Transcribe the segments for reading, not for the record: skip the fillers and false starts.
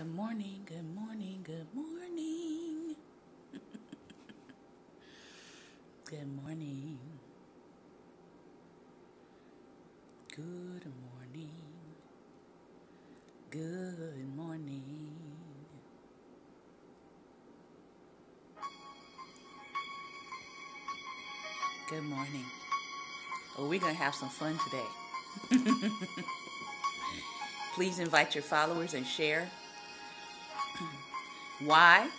Good morning, good morning, good morning. Good morning. Good morning. Good morning. Good morning. Oh, we're going to have some fun today. Please invite your followers and share. Why?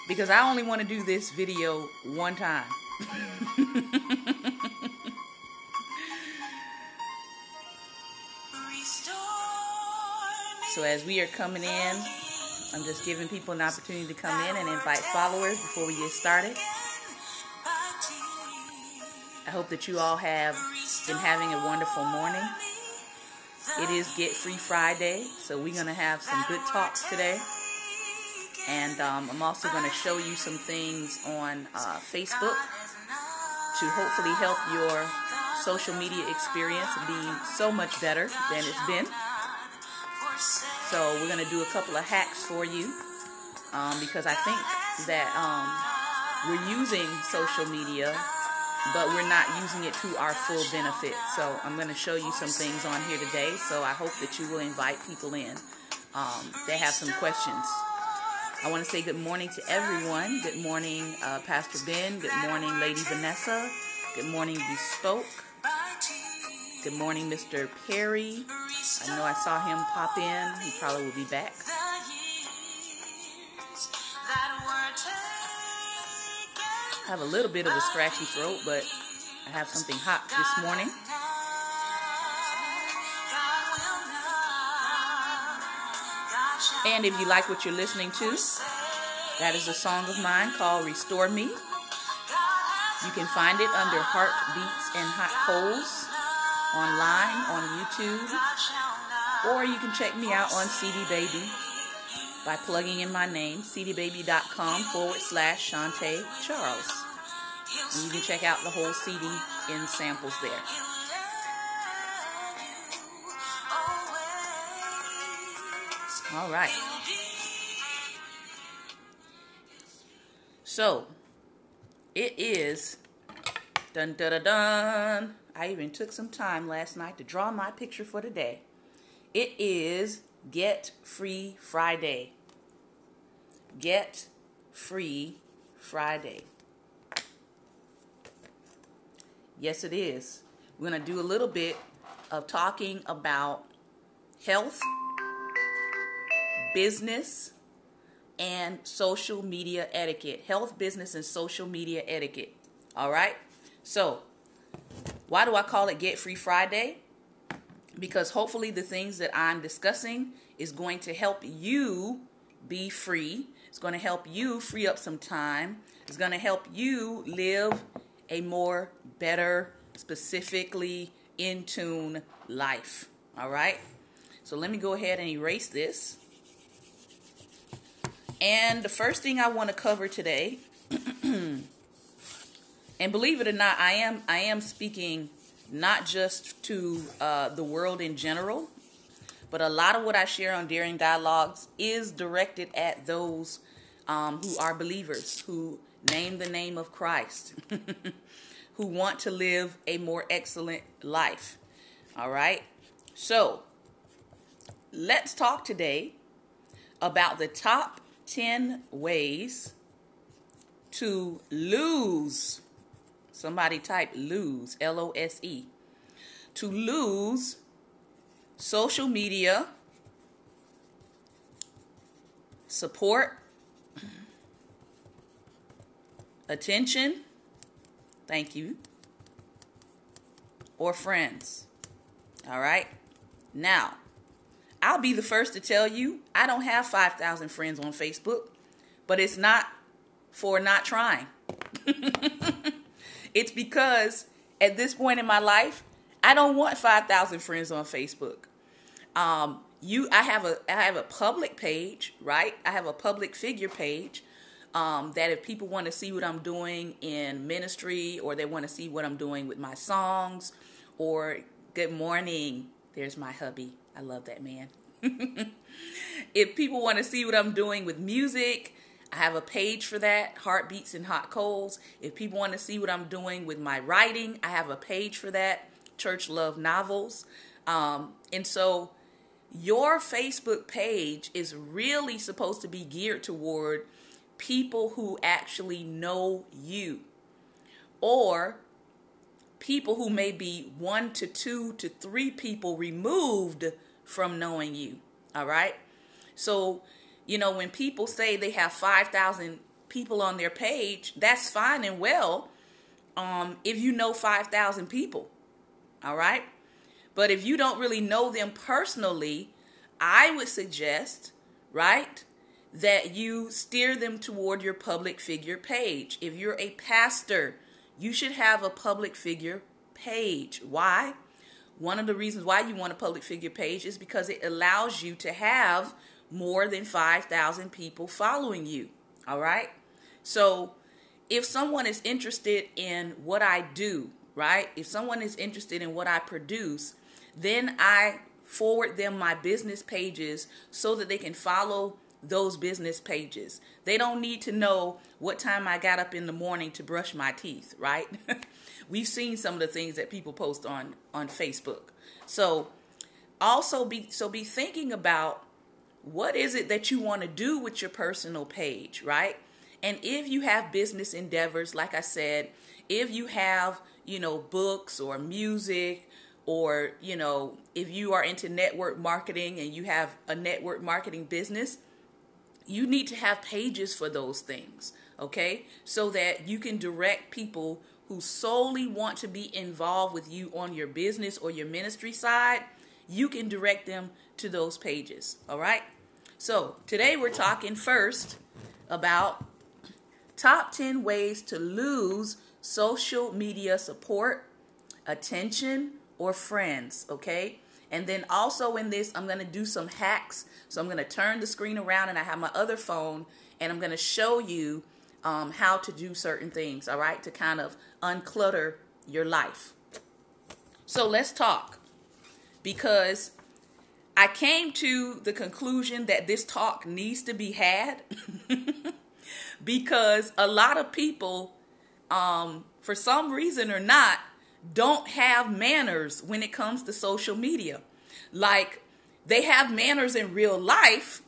Because I only want to do this video one time. So as we are coming in, I'm just giving people an opportunity to come in and invite followers before we get started. I hope that you all have been having a wonderful morning. It is Get Free Friday, so we're going to have some good talks today. And I'm also going to show you some things on Facebook to hopefully help your social media experience be so much better than it's been. So we're going to do a couple of hacks for you because I think that we're using social media, but we're not using it to our full benefit. So I'm going to show you some things on here today. So I hope that you will invite people in. They have some questions. I want to say good morning to everyone. Good morning, Pastor Ben. Good morning, Lady Vanessa. Good morning, Bespoke. Good morning, Mr. Perry. I know I saw him pop in. He probably will be back. I have a little bit of a scratchy throat, but I have something hot this morning. And if you like what you're listening to, that is a song of mine called Restore Me. You can find it under Heartbeats and Hot Coals online on YouTube. Or you can check me out on CD Baby by plugging in my name, cdbaby.com/Shantae Charles. And you can check out the whole CD in samples there. All right. So, it is, dun dun dun dun. I even took some time last night to draw my picture for today. It is Get Free Friday. Get Free Friday. Yes, it is. We're going to do a little bit of talking about health, business, and social media etiquette. Health, business, and social media etiquette. All right? So, why do I call it Get Free Friday? Because hopefully the things that I'm discussing is going to help you be free. It's going to help you free up some time. It's going to help you live a more better, specifically in tune life. All right? So let me go ahead and erase this. And the first thing I want to cover today, and believe it or not, I am speaking not just to the world in general, but a lot of what I share on Daring Dialogues is directed at those who are believers, who name the name of Christ, who want to live a more excellent life. All right? So, let's talk today about the top 10 ways to lose. Somebody type lose, L-O-S-E. To lose social media support, attention, thank you, or friends. All right? Now, I'll be the first to tell you, I don't have 5,000 friends on Facebook, but it's not for not trying. It's because at this point in my life, I don't want 5,000 friends on Facebook. I have a public page, right? I have a public figure page that if people want to see what I'm doing in ministry, or they want to see what I'm doing with my songs, or good morning, there's my hubby. I love that man. If people want to see what I'm doing with music, I have a page for that, Heartbeats and Hot Coals. If people want to see what I'm doing with my writing, I have a page for that, Church Love Novels. And so your Facebook page is really supposed to be geared toward people who actually know you, or people who may be 1 to 2 to 3 people removed from knowing you. All right. So, when people say they have 5,000 people on their page, that's fine and well. If you know 5,000 people. All right. But if you don't really know them personally, I would suggest, right, that you steer them toward your public figure page. If you're a pastor, you should have a public figure page. Why? One of the reasons why you want a public figure page is because it allows you to have more than 5,000 people following you. All right? So if someone is interested in what I do, right? If someone is interested in what I produce, then I forward them my business pages so that they can follow those business pages. They don't need to know what time I got up in the morning to brush my teeth, right? We've seen some of the things that people post on Facebook. So also be thinking about what is it that you want to do with your personal page, right? And if you have business endeavors, like I said, if you have, books or music, or, if you are into network marketing and you have a network marketing business, you need to have pages for those things, okay? So that you can direct people who solely want to be involved with you on your business or your ministry side. You can direct them to those pages, all right? So today we're talking first about top 10 ways to lose social media support, attention, or friends, okay? And then also in this, I'm going to do some hacks. So I'm going to turn the screen around and I have my other phone and I'm going to show you how to do certain things, all right, to kind of unclutter your life. So let's talk, because I came to the conclusion that this talk needs to be had because a lot of people, for some reason or not, don't have manners when it comes to social media. Like, they have manners in real life.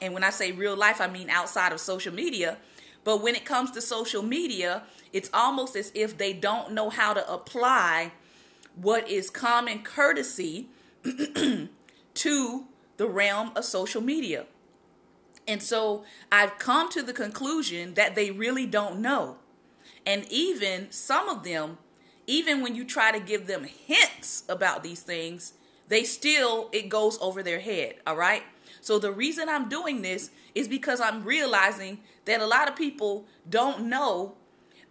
And when I say real life, I mean outside of social media. But when it comes to social media, it's almost as if they don't know how to apply what is common courtesy to the realm of social media. And so I've come to the conclusion that they really don't know. And even some of them, even when you try to give them hints about these things, it goes over their head, all right? So the reason I'm doing this is because I'm realizing that a lot of people don't know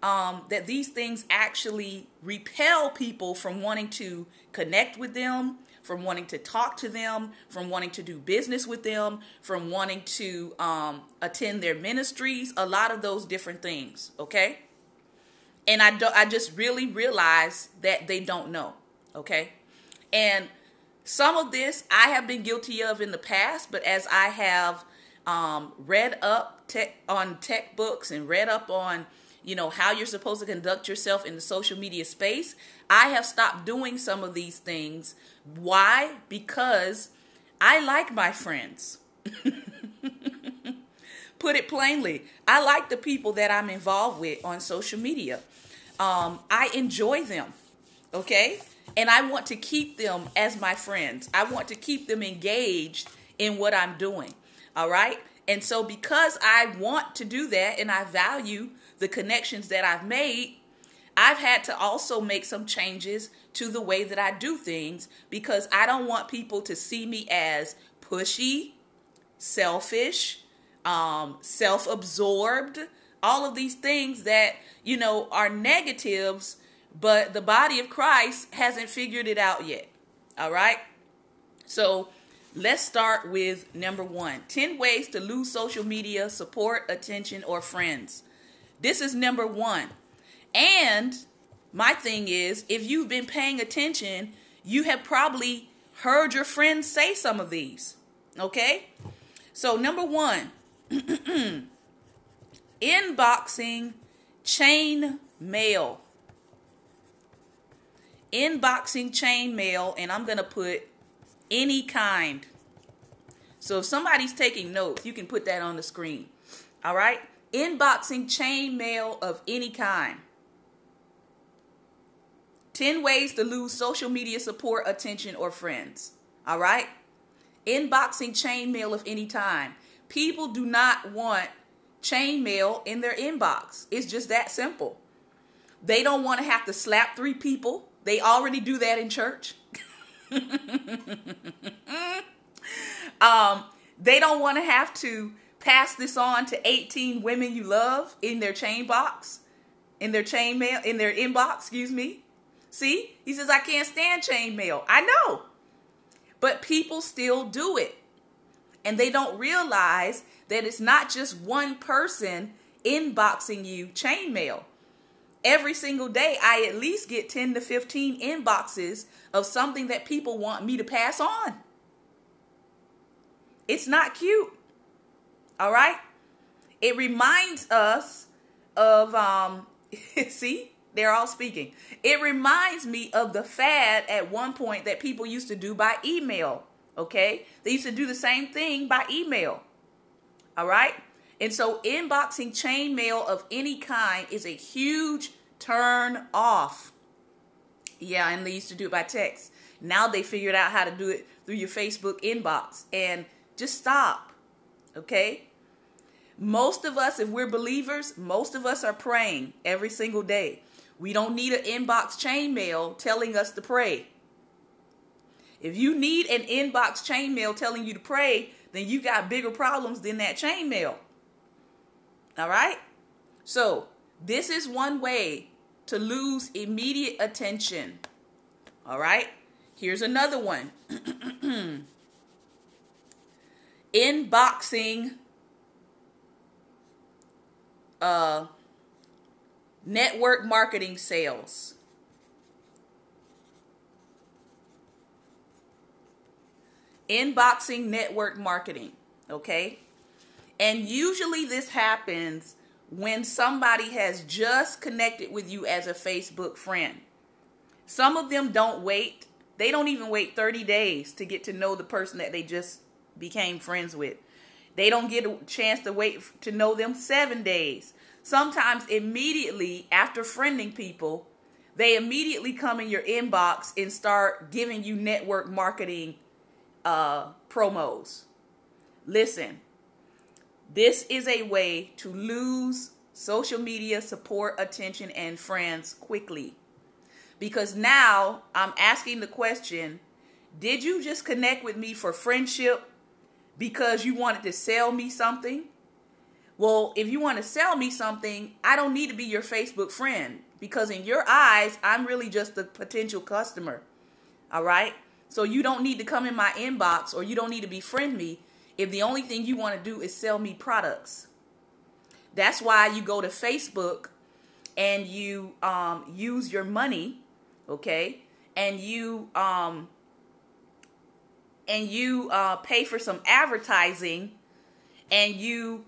that these things actually repel people from wanting to connect with them, from wanting to talk to them, from wanting to do business with them, from wanting to attend their ministries, a lot of those different things, okay? And I just really realized that they don't know, okay? And some of this I have been guilty of in the past, but as I have read up on tech books and read up on, how you're supposed to conduct yourself in the social media space, I have stopped doing some of these things. Why? Because I like my friends. Put it plainly, I like the people that I'm involved with on social media. I enjoy them, okay? And I want to keep them as my friends. I want to keep them engaged in what I'm doing, all right? And so because I want to do that and I value the connections that I've made, I've had to also make some changes to the way that I do things, because I don't want people to see me as pushy, selfish, self-absorbed, all of these things that, are negatives, but the body of Christ hasn't figured it out yet. All right. So let's start with number 1, 10 ways to lose social media support, attention, or friends. This is number 1. And my thing is, if you've been paying attention, you have probably heard your friends say some of these. Okay? So number one, inboxing chain mail. Inboxing chain mail, and I'm going to put any kind. So if somebody's taking notes, you can put that on the screen. All right? Inboxing chain mail of any kind. 10 ways to lose social media support, attention, or friends. All right? Inboxing chain mail of any time. People do not want chain mail in their inbox. It's just that simple. They don't want to have to slap 3 people. They already do that in church. They don't want to have to pass this on to 18 women you love in their chain box, in their chain mail, in their inbox, excuse me. See, he says, I can't stand chain mail. I know, but people still do it. And they don't realize that it's not just one person inboxing you chain mail. Every single day, I at least get 10 to 15 inboxes of something that people want me to pass on. It's not cute. All right? It reminds us of, see, they're all speaking. It reminds me of the fad at one point that people used to do by email. Okay? They used to do the same thing by email. All right? And so inboxing chain mail of any kind is a huge turn off. Yeah, and they used to do it by text. Now they figured out how to do it through your Facebook inbox. And just stop. Okay? Most of us, if we're believers, most of us are praying every single day. We don't need an inbox chain mail telling us to pray. If you need an inbox chain mail telling you to pray, then you got bigger problems than that chain mail. All right? So, this is one way to lose immediate attention. All right? Here's another one. Inboxing network marketing sales. Inboxing network marketing. Okay? And usually this happens when somebody has just connected with you as a Facebook friend. Some of them don't wait. They don't even wait 30 days to get to know the person that they just became friends with. They don't get a chance to wait to know them 7 days. Sometimes immediately after friending people, they immediately come in your inbox and start giving you network marketing promos. Listen. This is a way to lose social media support, attention, and friends quickly. Because now I'm asking the question, did you just connect with me for friendship because you wanted to sell me something? Well, if you want to sell me something, I don't need to be your Facebook friend. Because in your eyes, I'm really just a potential customer. All right? So you don't need to come in my inbox, or you don't need to befriend me if the only thing you want to do is sell me products. That's why you go to Facebook and you use your money, okay? And you pay for some advertising, and you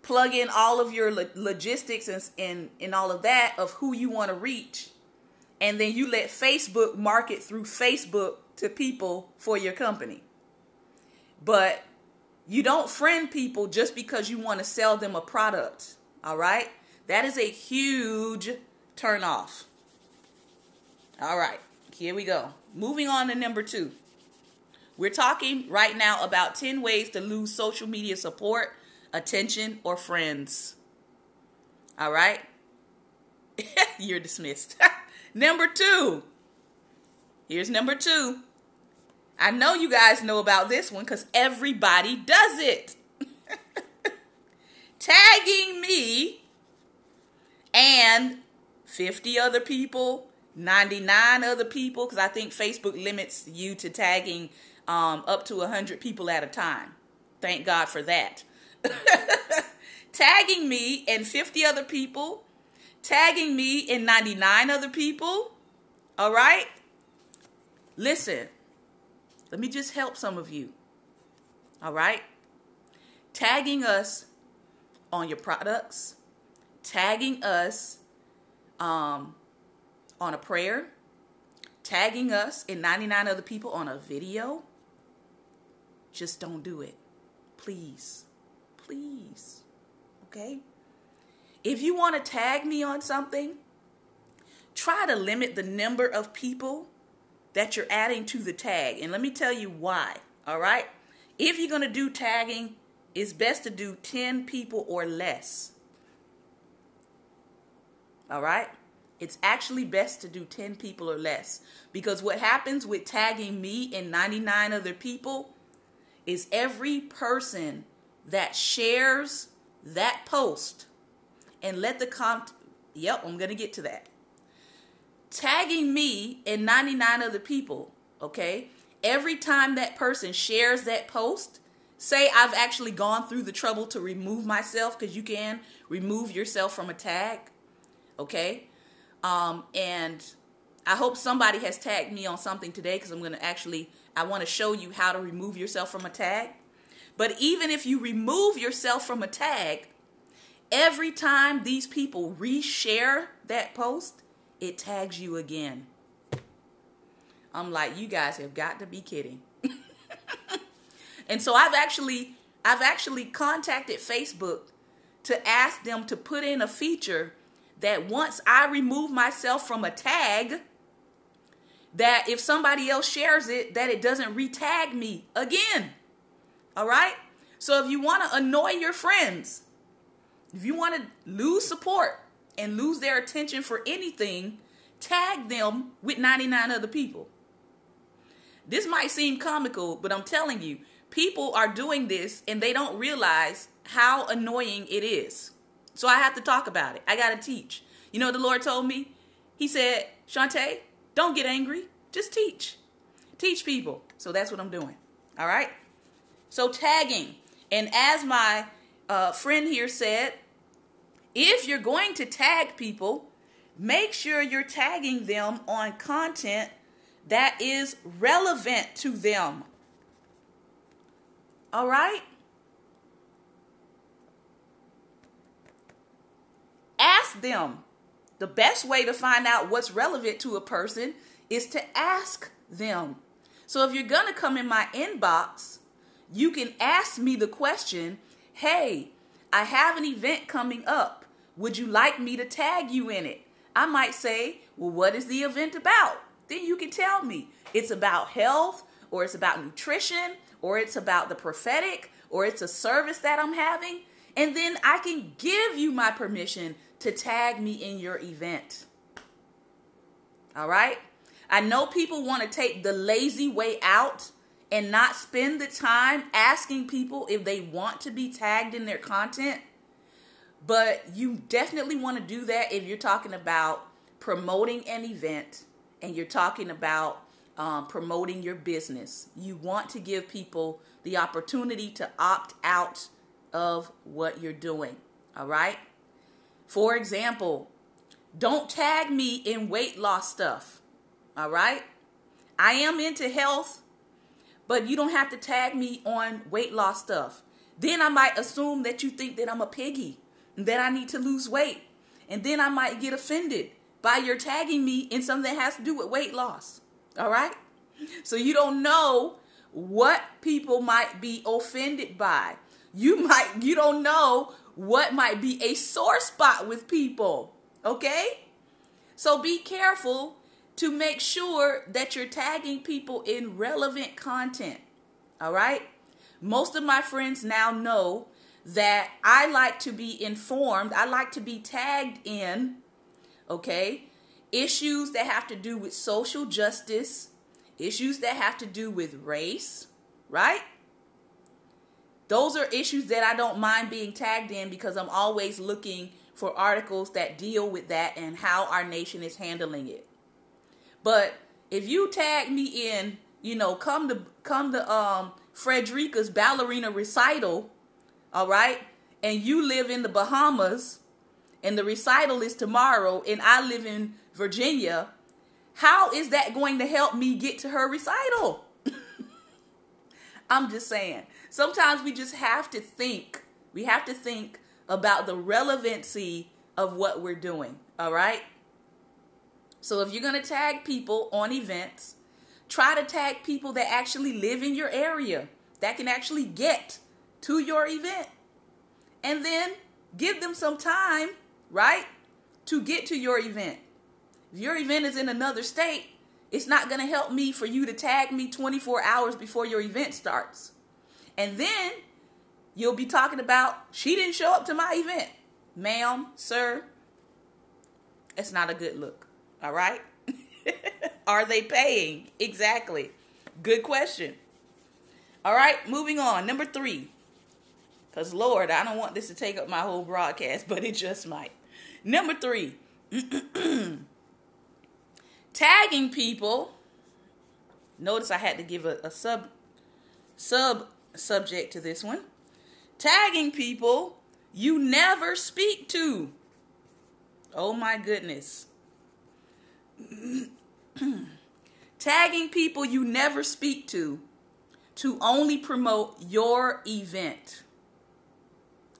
plug in all of your logistics and all of that of who you want to reach. And then you let Facebook market through Facebook to people for your company. But you don't friend people just because you want to sell them a product. All right? That is a huge turn off. All right. Here we go. Moving on to number 2. We're talking right now about 10 ways to lose social media support, attention, or friends. All right? You're dismissed. Number 2. Here's number 2. I know you guys know about this one because everybody does it. Tagging me and 50 other people, 99 other people, because I think Facebook limits you to tagging up to 100 people at a time. Thank God for that. Tagging me and 50 other people, tagging me and 99 other people. All right? Listen. Let me just help some of you. All right? Tagging us on your products, tagging us on a prayer, tagging us and 99 other people on a video. Just don't do it. Please. Please. Okay? If you want to tag me on something, try to limit the number of people that you're adding to the tag. And let me tell you why. All right? If you're going to do tagging, it's best to do 10 people or less. All right? It's actually best to do 10 people or less. Because what happens with tagging me and 99 other people is every person that shares that post and let the yep, I'm going to get to that. Tagging me and 99 other people, okay? Every time that person shares that post, say I've actually gone through the trouble to remove myself, because you can remove yourself from a tag, okay? And I hope somebody has tagged me on something today, because I want to show you how to remove yourself from a tag. But even if you remove yourself from a tag, every time these people reshare that post, it tags you again. I'm like, you guys have got to be kidding. And so I've actually contacted Facebook to ask them to put in a feature that once I remove myself from a tag, that if somebody else shares it, that it doesn't re-tag me again. All right? So if you want to annoy your friends, if you want to lose support and lose their attention for anything, tag them with 99 other people. This might seem comical, but I'm telling you, people are doing this and they don't realize how annoying it is. So I have to talk about it. I got to teach. You know what the Lord told me? He said, Shantae, don't get angry. Just teach. Teach people. So that's what I'm doing. All right? So tagging. And as my friend here said, if you're going to tag people, make sure you're tagging them on content that is relevant to them. All right? Ask them. The best way to find out what's relevant to a person is to ask them. So if you're going to come in my inbox, you can ask me the question, hey, I have an event coming up. Would you like me to tag you in it? I might say, well, what is the event about? Then you can tell me. It's about health, or it's about nutrition, or it's about the prophetic, or it's a service that I'm having. And then I can give you my permission to tag me in your event. All right? I know people want to take the lazy way out and not spend the time asking people if they want to be tagged in their content. But you definitely want to do that if you're talking about promoting an event and you're talking about promoting your business. You want to give people the opportunity to opt out of what you're doing. All right? For example, don't tag me in weight loss stuff. All right? I am into health, but you don't have to tag me on weight loss stuff. Then I might assume that you think that I'm a piggy, that I need to lose weight. And then I might get offended by your tagging me in something that has to do with weight loss. All right? So you don't know what people might be offended by. You don't know what might be a sore spot with people. Okay? So be careful to make sure that you're tagging people in relevant content. All right? Most of my friends now know that I like to be informed. I like to be tagged in, okay, issues that have to do with social justice, issues that have to do with race, right? Those are issues that I don't mind being tagged in because I'm always looking for articles that deal with that and how our nation is handling it. But if you tag me in, come to Frederica's ballerina recital, all right, and you live in the Bahamas and the recital is tomorrow and I live in Virginia, how is that going to help me get to her recital? I'm just saying. Sometimes we just have to think. We have to think about the relevancy of what we're doing. All right? So if you're going to tag people on events, try to tag people that actually live in your area, that can actually get to your event. And then give them some time, right, to get to your event. If your event is in another state, it's not going to help me for you to tag me 24 hours before your event starts. And then you'll be talking about, she didn't show up to my event. Ma'am, sir, it's not a good look. All right? Are they paying? Exactly. Good question. All right, moving on. Number 3. Because, Lord, I don't want this to take up my whole broadcast, but it just might. Number 3. Tagging people. Notice I had to give a sub subject to this one. Tagging people you never speak to. Oh, my goodness. Tagging people you never speak to only promote your event.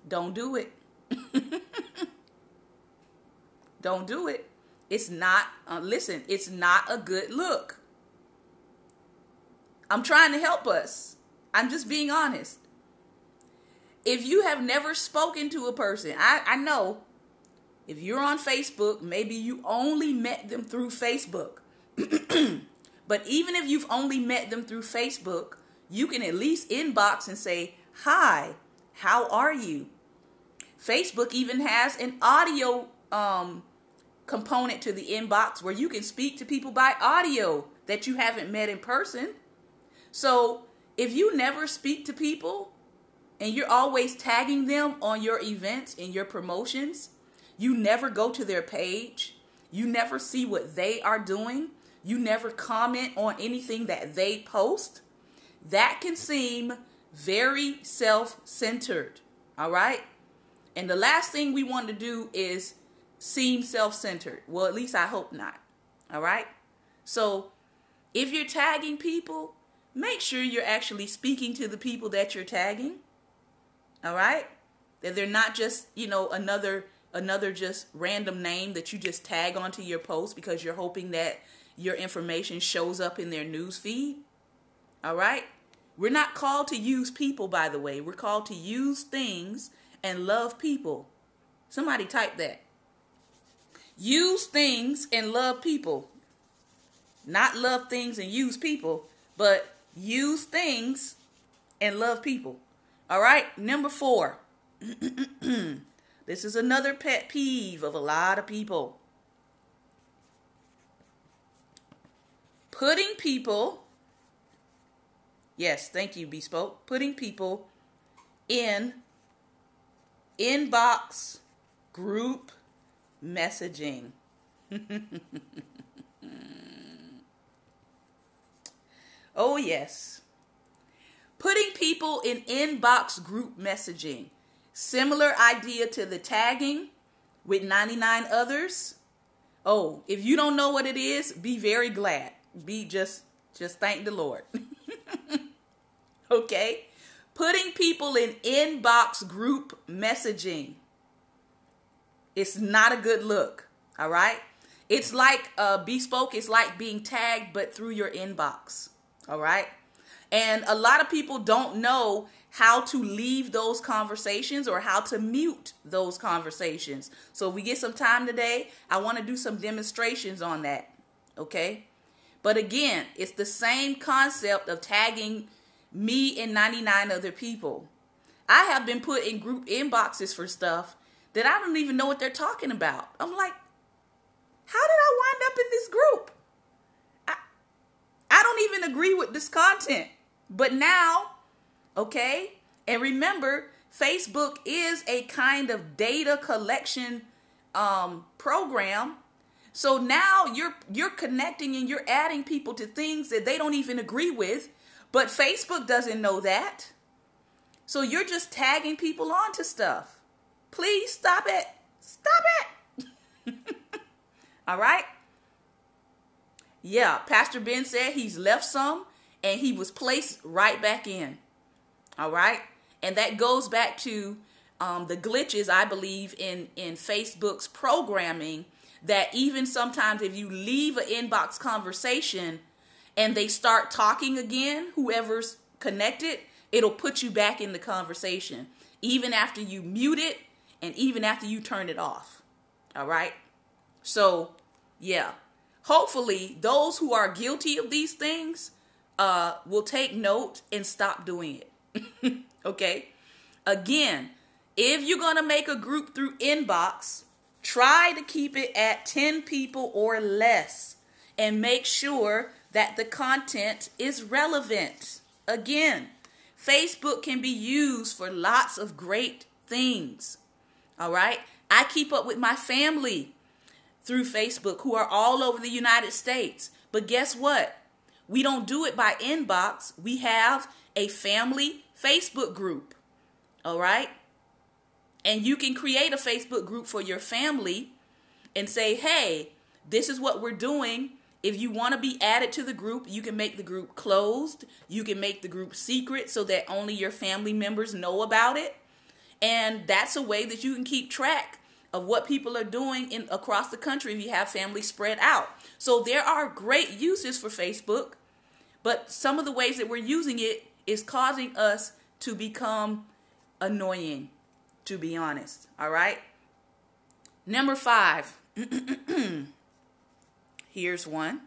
Don't do it. Don't do it. It's not, listen, it's not a good look. I'm trying to help us. I'm just being honest. If you have never spoken to a person, I know if you're on Facebook, maybe you only met them through Facebook. But even if you've only met them through Facebook, you can at least inbox and say, hi, how are you? Facebook even has an audio component to the inbox where you can speak to people by audio that you haven't met in person. So if you never speak to people and you're always tagging them on your events and your promotions, you never go to their page, you never see what they are doing, you never comment on anything that they post, that can seem very self-centered, all right? And the last thing we want to do is seem self-centered. Well, at least I hope not, all right? So if you're tagging people, make sure you're actually speaking to the people that you're tagging, all right? That they're not just, another just random name that you just tag onto your post because you're hoping that your information shows up in their news feed. All right? We're not called to use people, by the way. We're called to use things and love people. Somebody type that. Use things and love people. Not love things and use people, but use things and love people. All right? Number 4. This is another pet peeve of a lot of people. Putting people, yes, thank you, Bespoke. Putting people in inbox group messaging. Oh, yes. Putting people in inbox group messaging. Similar idea to the tagging with 99 others. Oh, if you don't know what it is, be very glad. Just thank the Lord. Okay? Putting people in inbox group messaging. It's not a good look. All right? It's like Bespoke. It's like being tagged, but through your inbox. All right? And a lot of people don't know how to leave those conversations or how to mute those conversations. So if we get some time today, I want to do some demonstrations on that. Okay? But again, it's the same concept of tagging me and 99 other people. I have been put in group inboxes for stuff that I don't even know what they're talking about. I'm like, how did I wind up in this group? I don't even agree with this content. But now, okay, and remember, Facebook is a kind of data collection program. So now you're connecting and you're adding people to things that they don't even agree with, but Facebook doesn't know that. So you're just tagging people onto stuff. Please stop it. Stop it. All right. Yeah, Pastor Ben said he's left some and he was placed right back in. All right. And that goes back to the glitches, I believe, in Facebook's programming, that even sometimes if you leave an inbox conversation and they start talking again, whoever's connected, it'll put you back in the conversation, even after you mute it and even after you turn it off. All right. So, yeah, hopefully those who are guilty of these things will take note and stop doing it. Okay. Again, if you're going to make a group through inbox, try to keep it at 10 people or less and make sure that the content is relevant. Again, Facebook can be used for lots of great things. All right. I keep up with my family through Facebook who are all over the United States. But guess what? We don't do it by inbox. We have a family Facebook group. All right. And you can create a Facebook group for your family and say, hey, this is what we're doing. If you want to be added to the group, you can make the group closed. You can make the group secret so that only your family members know about it. And that's a way that you can keep track of what people are doing across the country if you have families spread out. So there are great uses for Facebook, but some of the ways that we're using it is causing us to become annoying, to be honest. All right. Number 5. Here's one.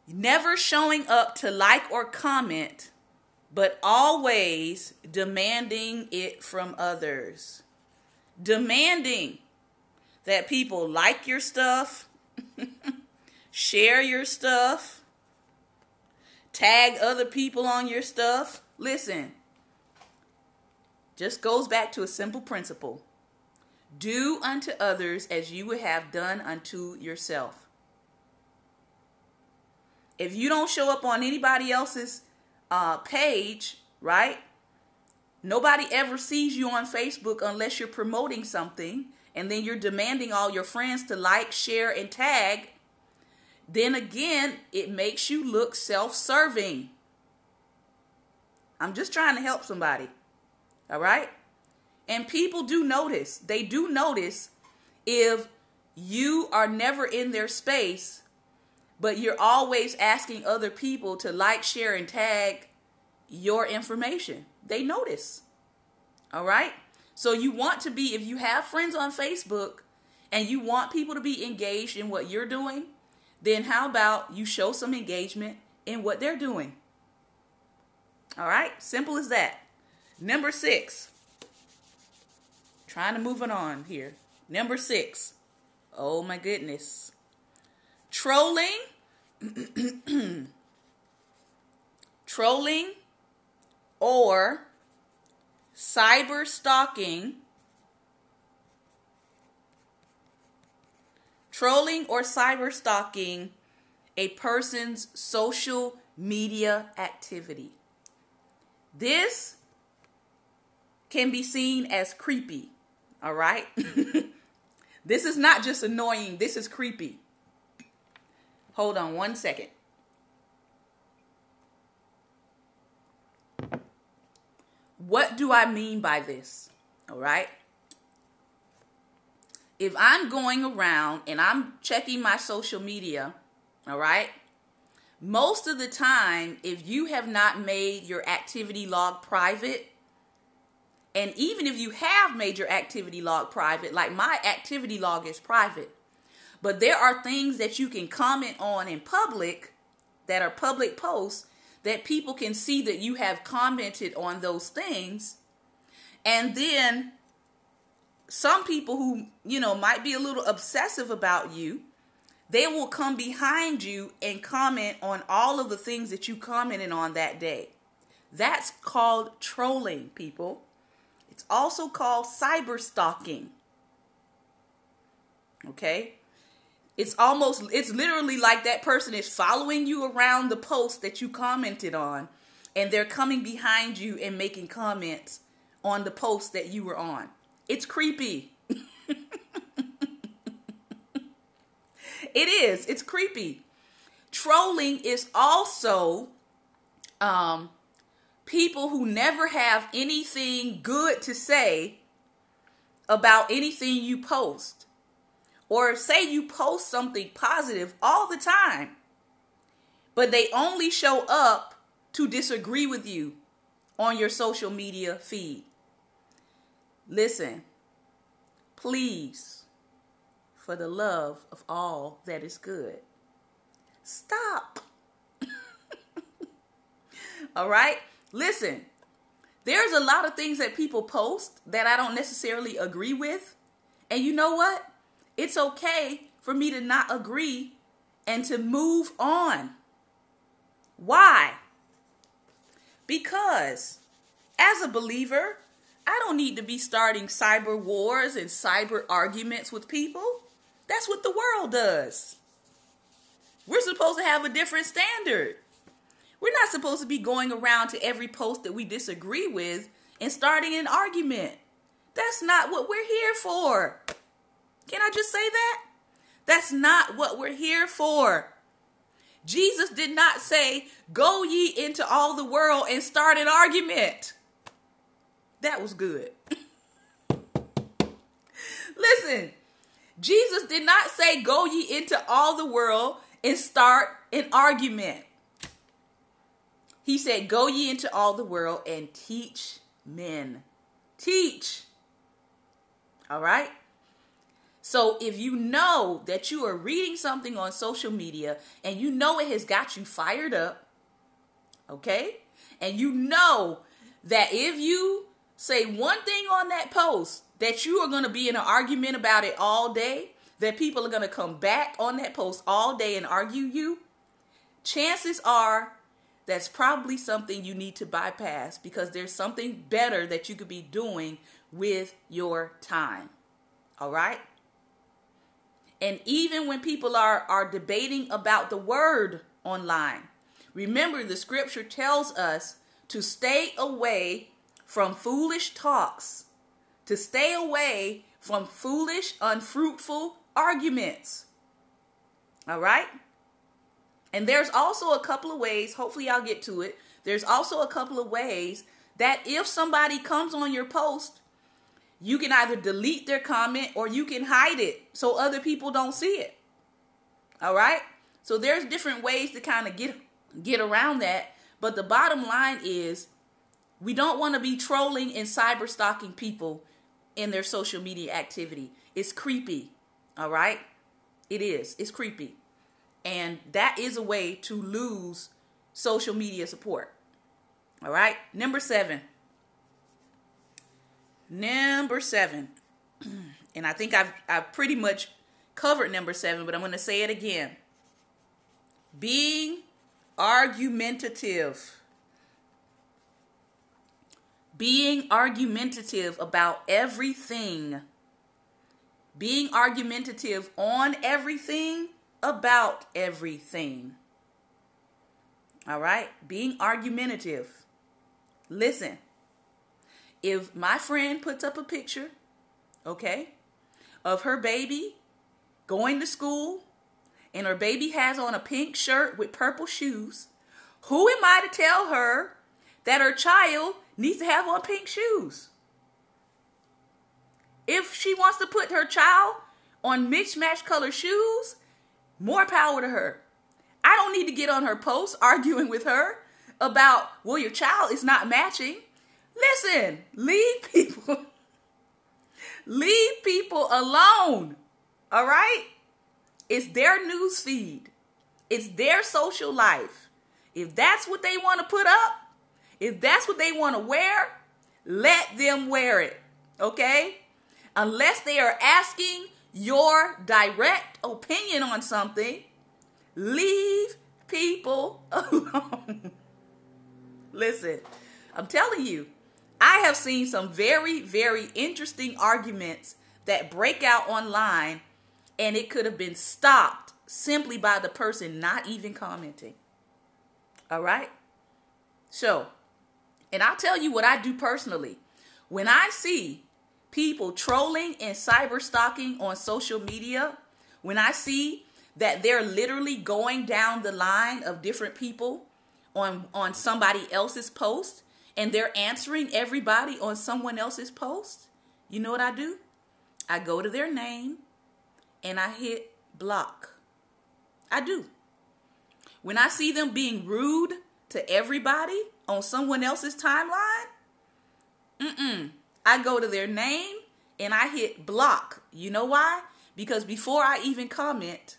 Never showing up to like or comment, but always demanding it from others. Demanding that people like your stuff, share your stuff, tag other people on your stuff. Listen, just goes back to a simple principle. Do unto others as you would have done unto yourself. If you don't show up on anybody else's page, right? Nobody ever sees you on Facebook unless you're promoting something, and then you're demanding all your friends to like, share, and tag. Then again, it makes you look self-serving. I'm just trying to help somebody. All right? And people do notice. They do notice if you are never in their space, but you're always asking other people to like, share, and tag your information. They notice. All right? So you want to be, if you have friends on Facebook and you want people to be engaged in what you're doing, then how about you show some engagement in what they're doing? All right? Simple as that. Number 6. Trying to move it on here. Number 6. Oh my goodness. Trolling. Trolling or cyber stalking. Trolling or cyber stalking a person's social media activity. This can be seen as creepy. All right? This is not just annoying. This is creepy. Hold on one second. What do I mean by this? All right? If I'm going around and I'm checking my social media, all right? Most of the time, if you have not made your activity log private, and even if you have made your activity log private, like my activity log is private, but there are things that you can comment on in public that are public posts that people can see that you have commented on those things. And then some people who, might be a little obsessive about you, they will come behind you and comment on all of the things that you commented on that day. That's called trolling, people. It's also called cyber stalking. Okay? It's literally like that person is following you around the post that you commented on, and they're coming behind you and making comments on the post that you were on. It's creepy. It is. It's creepy. Trolling is also people who never have anything good to say about anything you post. Or say you post something positive all the time, but they only show up to disagree with you on your social media feed. Listen, please, for the love of all that is good, stop. All right? Listen, there's a lot of things that people post that I don't necessarily agree with. And you know what? It's okay for me to not agree and to move on. Why? Because as a believer, I don't need to be starting cyber wars and cyber arguments with people. That's what the world does. We're supposed to have a different standard. We're not supposed to be going around to every post that we disagree with and starting an argument. That's not what we're here for. Can I just say that? That's not what we're here for. Jesus did not say, go ye into all the world and start an argument. That was good. Listen, Jesus did not say, go ye into all the world and start an argument. He said, go ye into all the world and teach men. Teach. All right? So if you know that you are reading something on social media and you know it has got you fired up, okay? And you know that if you say one thing on that post that you are going to be in an argument about it all day, that people are going to come back on that post all day and argue you, chances are that's probably something you need to bypass because there's something better that you could be doing with your time. All right? And even when people are debating about the word online, remember the scripture tells us to stay away from foolish talks, to stay away from foolish, unfruitful arguments. All right? And there's also a couple of ways, hopefully I'll get to it. There's also a couple of ways that if somebody comes on your post, you can either delete their comment or you can hide it so other people don't see it. All right? So there's different ways to kind of get around that. But the bottom line is we don't want to be trolling and cyber stalking people in their social media activity. It's creepy. All right? It is. It's creepy. And that is a way to lose social media support. All right? Number 7. Number 7. And I think I've pretty much covered number 7, but I'm going to say it again. Being argumentative. Being argumentative about everything. Being argumentative on everything, about everything. All right? Being argumentative. Listen. If my friend puts up a picture, okay, of her baby going to school and her baby has on a pink shirt with purple shoes, who am I to tell her that her child needs to have on pink shoes? If she wants to put her child on mixed-match color shoes, more power to her. I don't need to get on her post arguing with her about, well, your child is not matching. Listen, leave people alone. All right? It's their news feed. It's their social life. If that's what they want to put up, if that's what they want to wear, let them wear it. Okay? Unless they are asking your direct opinion on something, leave people alone. Listen, I'm telling you, I have seen some very, very interesting arguments that break out online, and it could have been stopped simply by the person not even commenting. All right? So, and I'll tell you what I do personally. When I see people trolling and cyber stalking on social media, when I see that they're literally going down the line of different people on somebody else's post, and they're answering everybody on someone else's post? You know what I do? I go to their name and I hit block. I do. When I see them being rude to everybody on someone else's timeline, I go to their name and I hit block. You know why? Because before I even comment,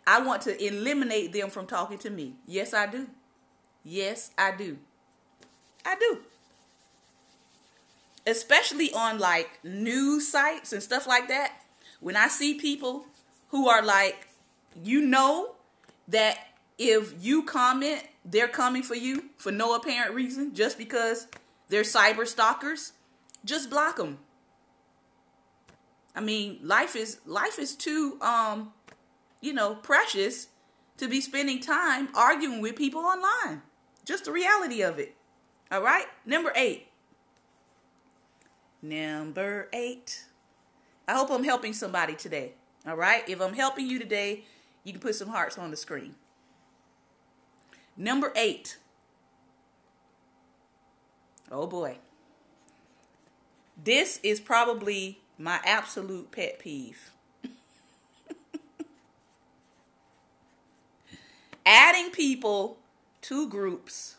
I want to eliminate them from talking to me. Yes, I do. Yes, I do. I do. Especially on like news sites and stuff like that. When I see people who are like, you know that if you comment, they're coming for you for no apparent reason, just because they're cyber stalkers, just block them. I mean, life is too, precious to be spending time arguing with people online. Just the reality of it. All right. Number 8. I hope I'm helping somebody today. All right. If I'm helping you today, you can put some hearts on the screen. Number 8. Oh boy. This is probably my absolute pet peeve. Adding people to groups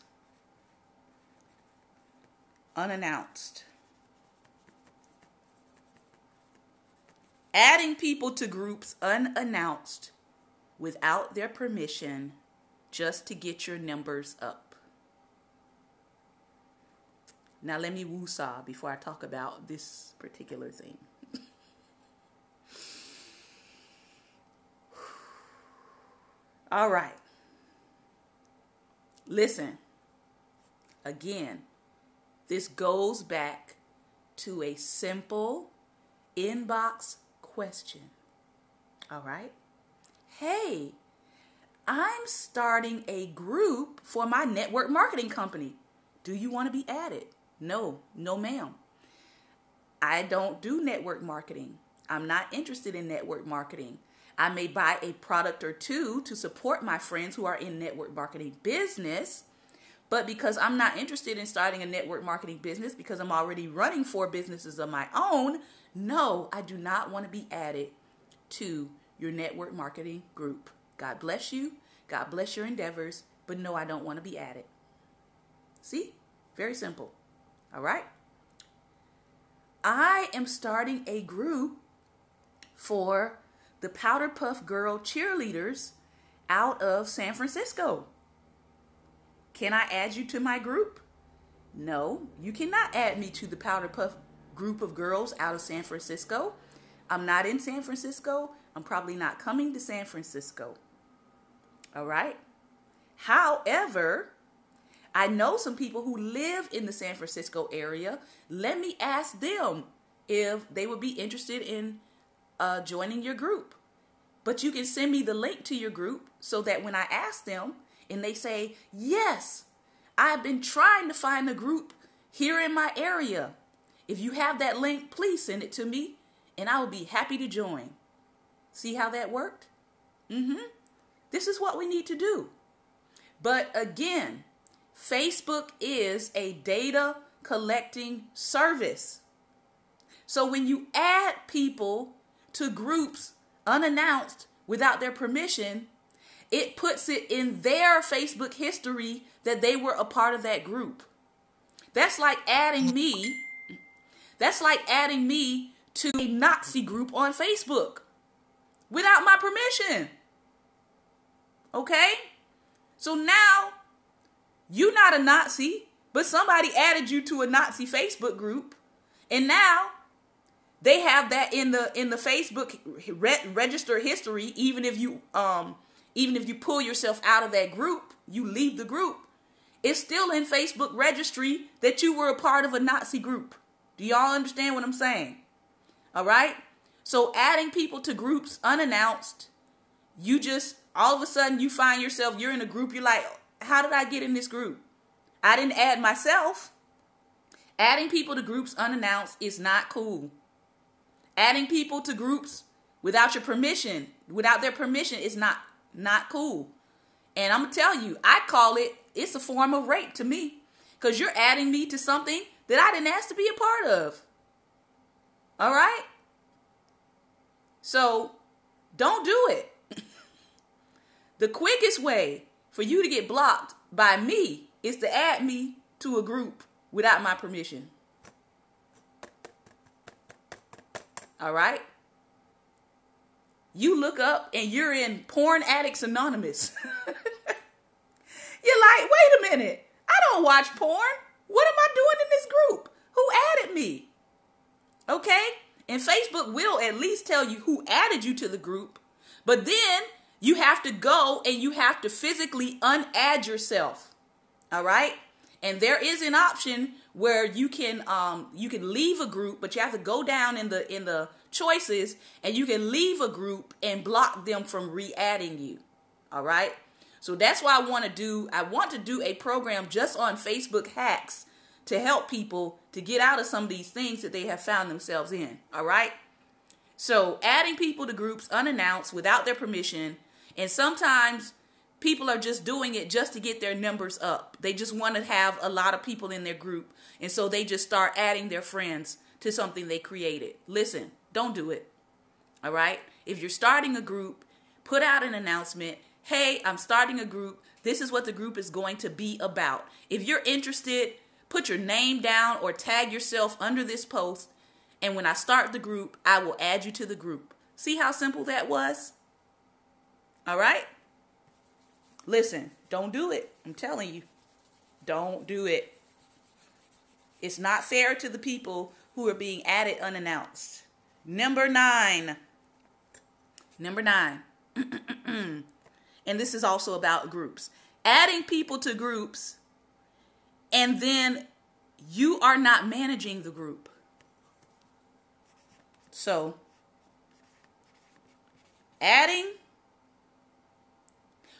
unannounced. Adding people to groups unannounced without their permission just to get your numbers up. Now let me woo-saw before I talk about this particular thing. All right. Listen. Again, this goes back to a simple inbox question. All right. Hey, I'm starting a group for my network marketing company. Do you want to be added? No, ma'am. I don't do network marketing. I'm not interested in network marketing. I may buy a product or two to support my friends who are in network marketing business, but because I'm not interested in starting a network marketing business because I'm already running 4 businesses of my own, no, I do not want to be added to your network marketing group. God bless you. God bless your endeavors, but no, I don't want to be added. See? Very simple. All right? I am starting a group for the Powder Puff Girl cheerleaders out of San Francisco. Can I add you to my group? No, you cannot add me to the Powder Puff group of girls out of San Francisco. I'm not in San Francisco. I'm probably not coming to San Francisco. All right? However, I know some people who live in the San Francisco area. Let me ask them if they would be interested in joining your group. But you can send me the link to your group so that when I ask them and they say, yes, I've been trying to find a group here in my area. If you have that link, please send it to me and I will be happy to join. See how that worked? This is what we need to do. But again, Facebook is a data collecting service. So when you add people to groups unannounced without their permission, it puts it in their Facebook history that they were a part of that group. That's like adding me. That's like adding me to a Nazi group on Facebook without my permission. Okay? So now you're not a Nazi, but somebody added you to a Nazi Facebook group, and now they have that in the Facebook register history. Even if you pull yourself out of that group, you leave the group, it's still in Facebook registry that you were a part of a Nazi group. Do y'all understand what I'm saying? All right. So adding people to groups unannounced, you just all of a sudden you find yourself, you're in a group. You're like, how did I get in this group? I didn't add myself. Adding people to groups unannounced is not cool. Adding people to groups without your permission, without their permission is not cool. And I'm gonna tell you, I call it's a form of rape to me, because you're adding me to something that I didn't ask to be a part of. All right? So don't do it. The quickest way for you to get blocked by me is to add me to a group without my permission. All right? You look up and you're in Porn Addicts Anonymous. You're like, wait a minute. I don't watch porn. What am I doing in this group? Who added me? Okay? And Facebook will at least tell you who added you to the group. But then you have to go and you have to physically unadd yourself. All right? And there is an option where you can leave a group, but you have to go down in the choices and you can leave a group and block them from re-adding you. All right? So that's why I want to do a program just on Facebook hacks to help people to get out of some of these things that they have found themselves in. All right? So adding people to groups unannounced without their permission, and sometimes people are just doing it just to get their numbers up. They just want to have a lot of people in their group, and so they just start adding their friends to something they created. Listen, don't do it. All right? If you're starting a group, put out an announcement. Hey, I'm starting a group. This is what the group is going to be about. If you're interested, put your name down or tag yourself under this post. And when I start the group, I will add you to the group. See how simple that was? All right? Listen, don't do it. I'm telling you. Don't do it. It's not fair to the people who are being added unannounced. Number 9. And this is also about groups. Adding people to groups, and then you are not managing the group. So, adding,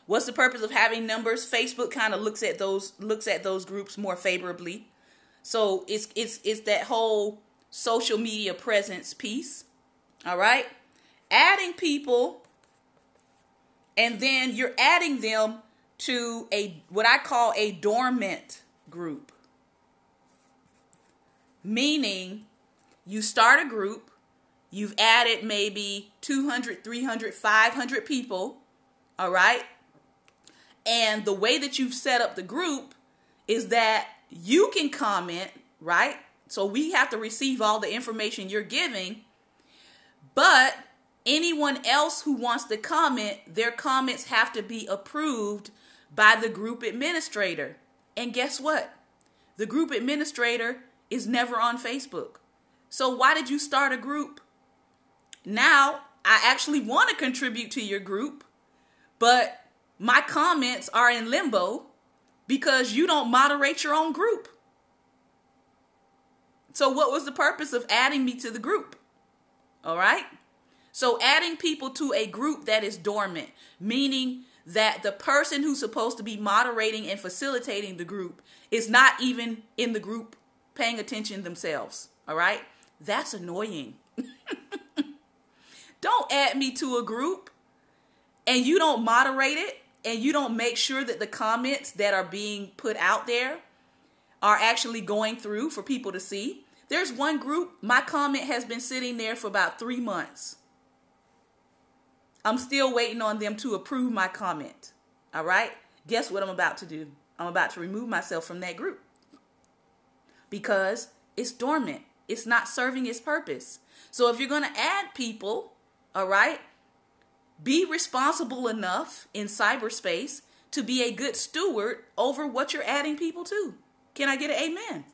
what's the purpose of having numbers? Facebook kind of looks at those groups more favorably. So it's that whole social media presence piece. All right? Adding people, and then you're adding them to what I call a dormant group. Meaning, you start a group, you've added maybe 200, 300, 500 people, all right? And the way that you've set up the group is that you can comment, right? So we have to receive all the information you're giving, but anyone else who wants to comment, their comments have to be approved by the group administrator. And guess what? The group administrator is never on Facebook. So why did you start a group? Now, I actually want to contribute to your group, but my comments are in limbo because you don't moderate your own group. So what was the purpose of adding me to the group? All right? So adding people to a group that is dormant, meaning that the person who's supposed to be moderating and facilitating the group is not even in the group paying attention themselves. All right? That's annoying. Don't add me to a group and you don't moderate it and you don't make sure that the comments that are being put out there are actually going through for people to see. There's one group, my comment has been sitting there for about 3 months. I'm still waiting on them to approve my comment. All right? Guess what I'm about to do? I'm about to remove myself from that group because it's dormant. It's not serving its purpose. So if you're going to add people, all right, be responsible enough in cyberspace to be a good steward over what you're adding people to. Can I get an amen?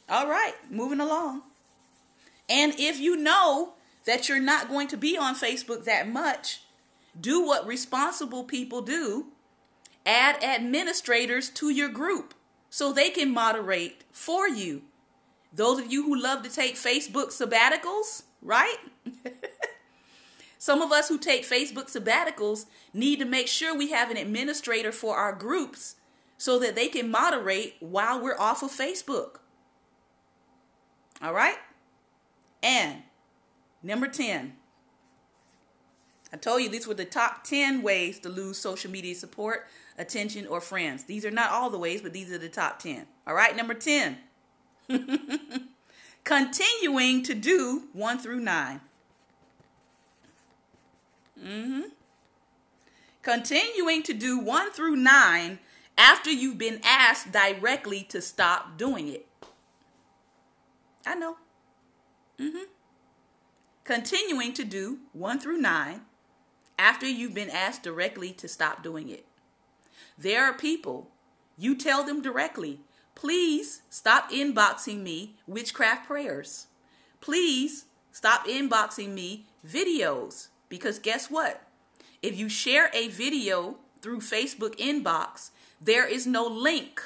All right, moving along. And if you know that you're not going to be on Facebook that much, do what responsible people do. Add administrators to your group so they can moderate for you. Those of you who love to take Facebook sabbaticals, right? Some of us who take Facebook sabbaticals need to make sure we have an administrator for our groups so that they can moderate while we're off of Facebook. All right? And number 10, I told you these were the top 10 ways to lose social media support, attention, or friends. These are not all the ways, but these are the top 10. All right, number 10. Continuing to do 1 through 9. Continuing to do 1 through 9 after you've been asked directly to stop doing it. I know. Continuing to do 1 through 9 after you've been asked directly to stop doing it. There are people, you tell them directly, please stop inboxing me witchcraft prayers. Please stop inboxing me videos. Because guess what? If you share a video through Facebook inbox, there is no link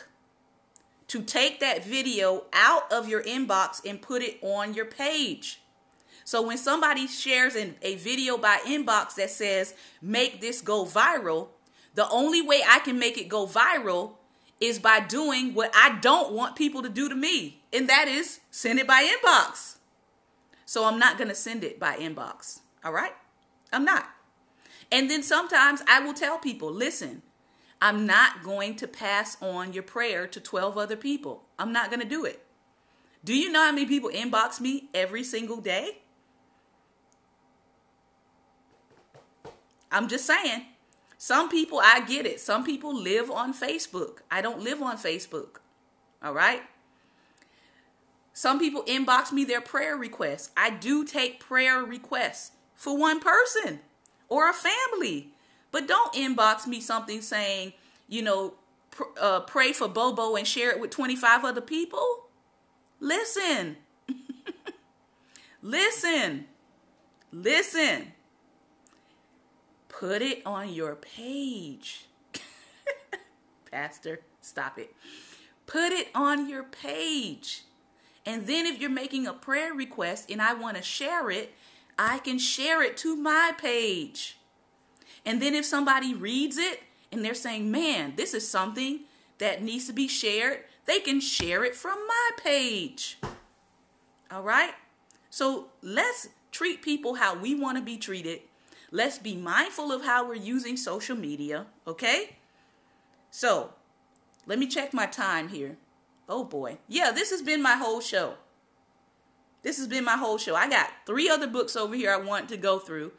to take that video out of your inbox and put it on your page. So when somebody shares a video by inbox that says, make this go viral, the only way I can make it go viral is by doing what I don't want people to do to me. And that is send it by inbox. So I'm not going to send it by inbox. All right? I'm not. And then sometimes I will tell people, listen, I'm not going to pass on your prayer to 12 other people. I'm not going to do it. Do you know how many people inbox me every single day? I'm just saying. Some people, I get it. Some people live on Facebook. I don't live on Facebook. All right? Some people inbox me their prayer requests. I do take prayer requests for one person or a family. But don't inbox me something saying, pray for Bobo and share it with 25 other people. Listen. Listen. Put it on your page. Pastor, stop it. Put it on your page. And then if you're making a prayer request and I want to share it, I can share it to my page. And then if somebody reads it and they're saying, man, this is something that needs to be shared, they can share it from my page. All right? So let's treat people how we want to be treated. Let's be mindful of how we're using social media, okay? So, let me check my time here. Oh boy. Yeah, this has been my whole show. I got 3 other books over here I want to go through,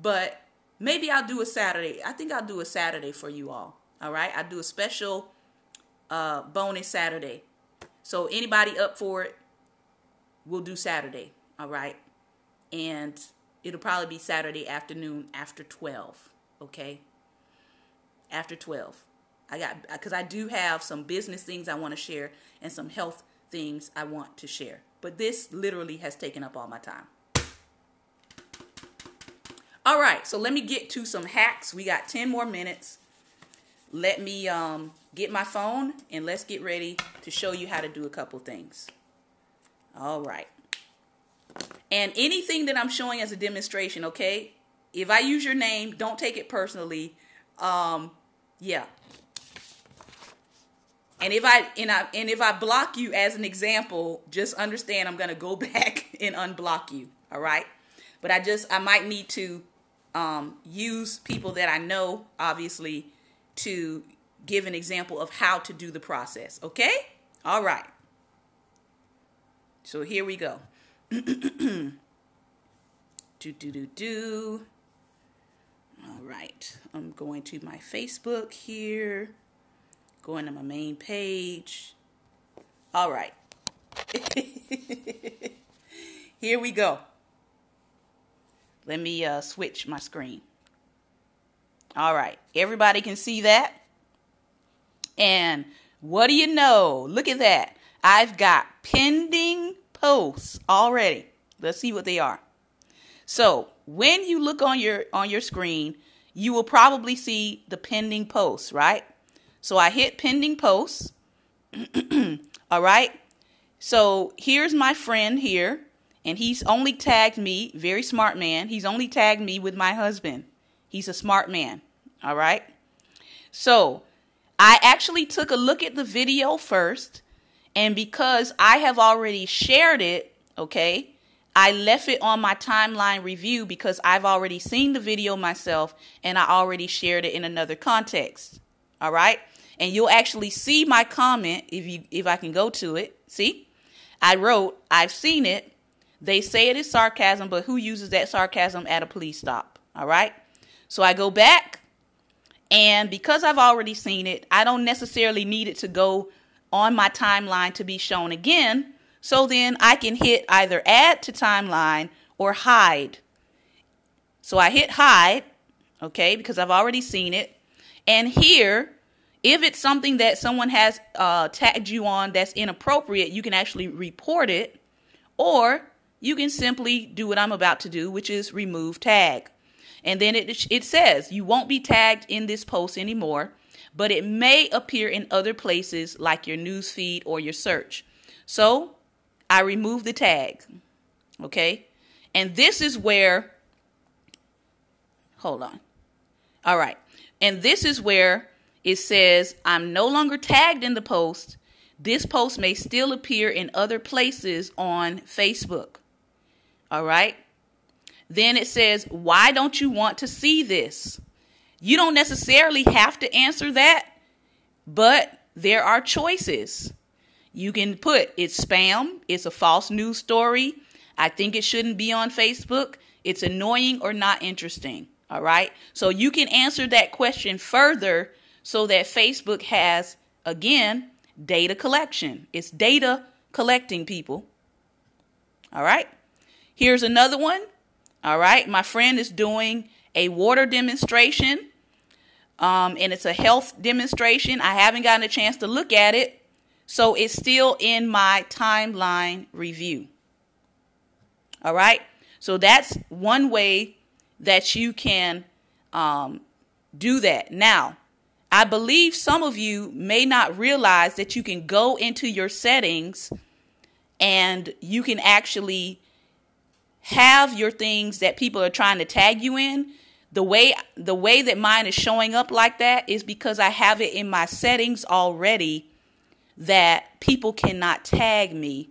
but maybe I'll do a Saturday. I think I'll do a Saturday for you all. All right? I'll do a special bonus Saturday. So anybody up for it, we'll do Saturday. All right? And it'll probably be Saturday afternoon after 12. Okay? After 12. Because I do have some business things I want to share and some health things I want to share. But this literally has taken up all my time. All right, so let me get to some hacks. We got 10 more minutes. Let me get my phone and let's get ready to show you how to do a couple things. All right. And anything that I'm showing as a demonstration, okay? If I use your name, don't take it personally. Yeah. And if I block you as an example, just understand I'm going to go back and unblock you. All right? But I might need to use people that I know, obviously, to give an example of how to do the process. Okay? All right. So here we go. All right. I'm going to my Facebook here. Going to my main page. All right. Here we go. Let me switch my screen. All right. Everybody can see that. And what do you know? Look at that. I've got pending posts already. Let's see what they are. So when you look on your screen, you will probably see the pending posts, right? So I hit pending posts. All right. So here's my friend here. And he's only tagged me, very smart man. He's only tagged me with my husband. He's a smart man. All right. So I actually took a look at the video first. And because I have already shared it, okay, I left it on my timeline review because I've already seen the video myself and I already shared it in another context. All right. And you'll actually see my comment if I can go to it. See, I wrote, I've seen it. They say it is sarcasm, but who uses that sarcasm at a police stop? All right. So I go back, and because I've already seen it, I don't necessarily need it to go on my timeline to be shown again. So then I can hit either add to timeline or hide. So I hit hide, okay, because I've already seen it. And here, if it's something that someone has tagged you on that's inappropriate, you can actually report it, or you can simply do what I'm about to do, which is remove tag. And then it says you won't be tagged in this post anymore, but it may appear in other places like your news feed or your search. So I remove the tag. Okay. And this is where, hold on. All right. And this is where it says I'm no longer tagged in the post. This post may still appear in other places on Facebook. All right. Then it says, why don't you want to see this? You don't necessarily have to answer that, but there are choices. You can put it's spam, it's a false news story, I think it shouldn't be on Facebook, it's annoying or not interesting. All right. So you can answer that question further so that Facebook has, again, data collection. It's data collecting, people. All right. Here's another one. All right. My friend is doing a water demonstration, and it's a health demonstration. I haven't gotten a chance to look at it, so it's still in my timeline review. All right. So that's one way that you can do that. Now, I believe some of you may not realize that you can go into your settings and you can actually have your things that people are trying to tag you in. The way that mine is showing up like that is because I have it in my settings already that people cannot tag me,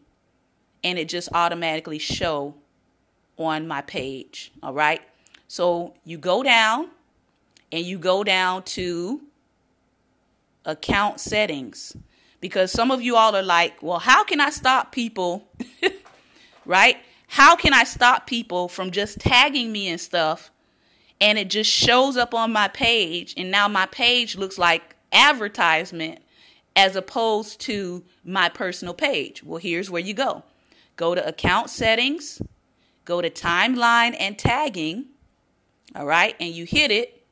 and it just automatically show on my page. All right. So you go down and you go down to account settings, because some of you all are like, well, how can I stop people? Right? How can I stop people from just tagging me and stuff? And it just shows up on my page. And now my page looks like advertisement as opposed to my personal page. Well, here's where you go. Go to account settings, go to timeline and tagging. All right. And you hit it.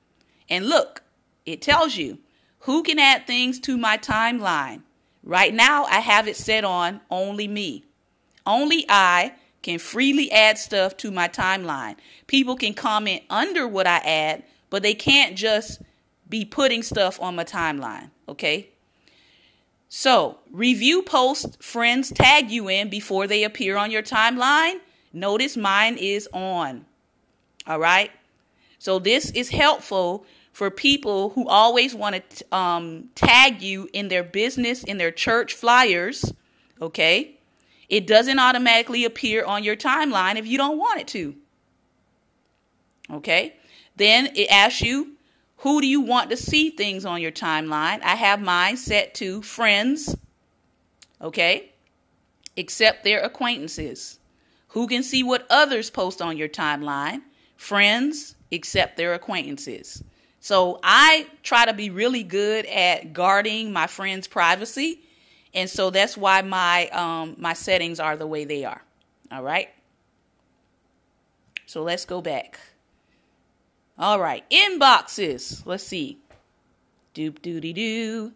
And look, it tells you who can add things to my timeline. Right now, I have it set on only me. Only I can freely add stuff to my timeline. People can comment under what I add, but they can't just be putting stuff on my timeline. Okay. So review posts friends tag you in before they appear on your timeline. Notice mine is on. All right. So this is helpful for people who always want to tag you in their business, in their church flyers. Okay. It doesn't automatically appear on your timeline if you don't want it to. Okay. Then it asks you, who do you want to see things on your timeline? I have mine set to friends. Okay. Except their acquaintances. Who can see what others post on your timeline? Friends, except their acquaintances. So I try to be really good at guarding my friends' privacy. And so that's why my settings are the way they are. All right. So let's go back. All right. Inboxes. Let's see. Doop doody doo.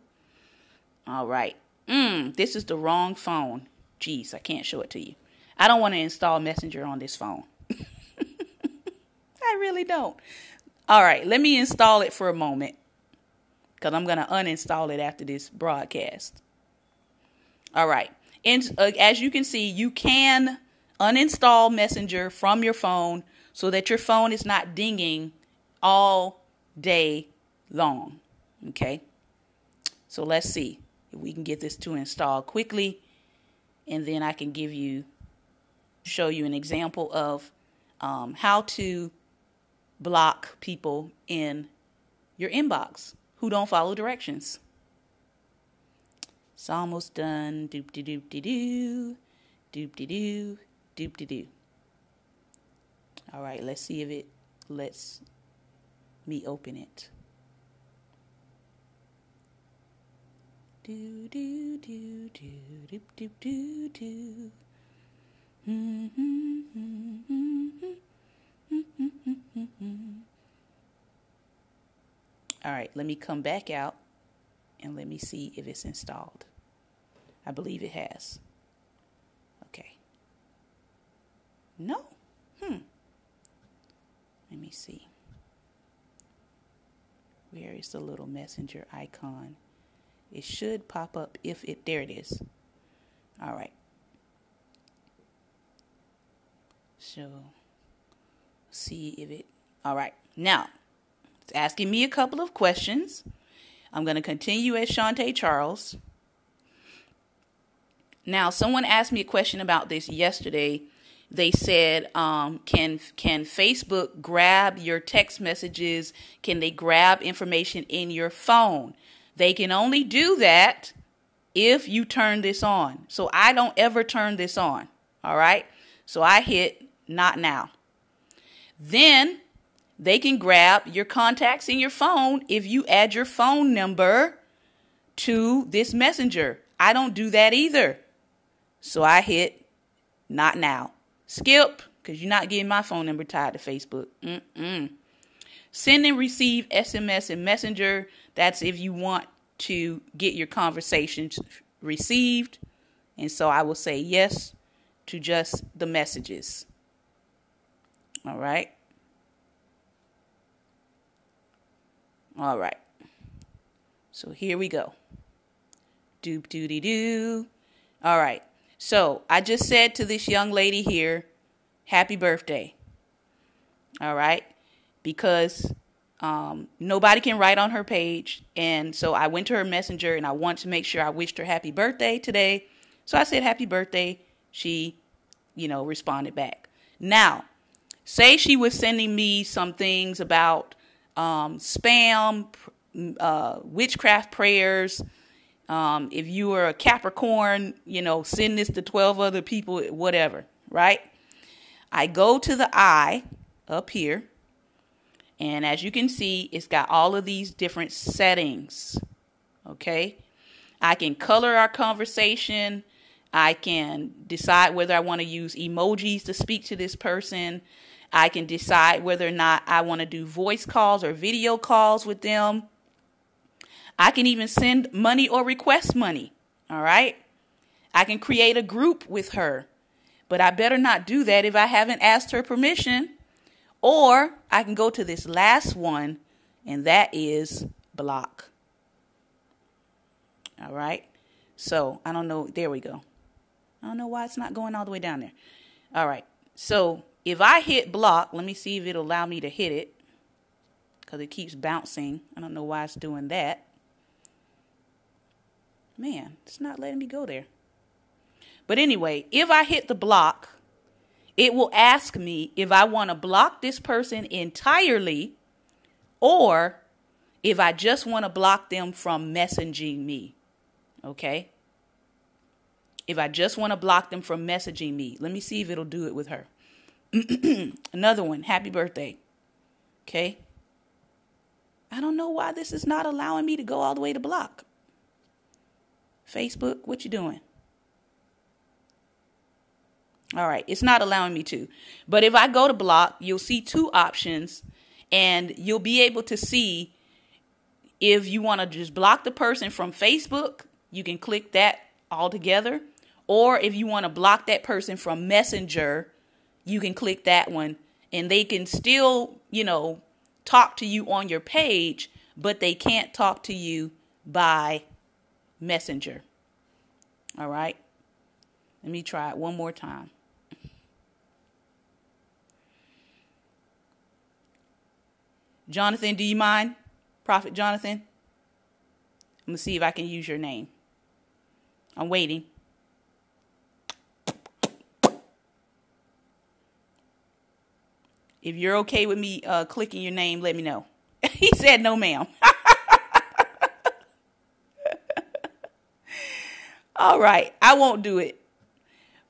All right. This is the wrong phone. Jeez, I can't show it to you. I don't want to install Messenger on this phone. I really don't. All right. Let me install it for a moment, because I'm going to uninstall it after this broadcast. All right. And as you can see, you can uninstall Messenger from your phone so that your phone is not dinging all day long. Okay. So let's see if we can get this to install quickly, and then I can give you show you an example of how to block people in your inbox who don't follow directions. It's almost done. Doop-de-doop-de-doo. Doop-de-doo. Doop-de-doo. All right, let's see if it lets me open it. Do do do do doop doop do do. All right, let me come back out and let me see if it's installed. I believe it has. Okay. No. Let me see. Where is the little messenger icon? It should pop up if it, there it is. All right. So, see if it, all right. Now, it's asking me a couple of questions. I'm going to continue as Shantae Charles. Now, someone asked me a question about this yesterday. They said, can Facebook grab your text messages? Can they grab information in your phone? They can only do that if you turn this on. So I don't ever turn this on. All right. So I hit not now. Then they can grab your contacts in your phone if you add your phone number to this messenger. I don't do that either. So I hit not now. Skip, because you're not getting my phone number tied to Facebook. Send and receive SMS and Messenger. That's if you want to get your conversations received. And so I will say yes to just the messages. All right. All right. So here we go. Doop doody doo. All right. So I just said to this young lady here, happy birthday. All right. Because nobody can write on her page. And so I went to her messenger and I want to make sure I wished her happy birthday today. So I said, happy birthday. She, responded back. Now, say she was sending me some things about spam, witchcraft prayers. If you are a Capricorn, send this to 12 other people, whatever, right? I go to the eye up here. And as you can see, it's got all of these different settings. Okay. I can color our conversation. I can decide whether I want to use emojis to speak to this person. I can decide whether or not I want to do voice calls or video calls with them. I can even send money or request money. All right. I can create a group with her, but I better not do that if I haven't asked her permission. Or I can go to this last one, and that is block. All right. So I don't know. There we go. I don't know why it's not going all the way down there. All right. So if I hit block, let me see if it'll allow me to hit it because it keeps bouncing. I don't know why it's doing that. Man, it's not letting me go there. But anyway, if I hit the block, it will ask me if I want to block this person entirely or if I just want to block them from messaging me. Okay? If I just want to block them from messaging me. Let me see if it'll do it with her. Another one. Happy birthday. Okay? I don't know why this is not allowing me to go all the way to block. Facebook, what you doing? All right, it's not allowing me to. But if I go to block, you'll see two options, and you'll be able to see if you want to just block the person from Facebook, you can click that all together. Or if you want to block that person from Messenger, you can click that one, and they can still, talk to you on your page, but they can't talk to you by Messenger. All right. Let me try it one more time. Jonathan, do you mind? Prophet Jonathan? I'm going to see if I can use your name. I'm waiting. If you're okay with me clicking your name, let me know. He said no, ma'am. All right, I won't do it.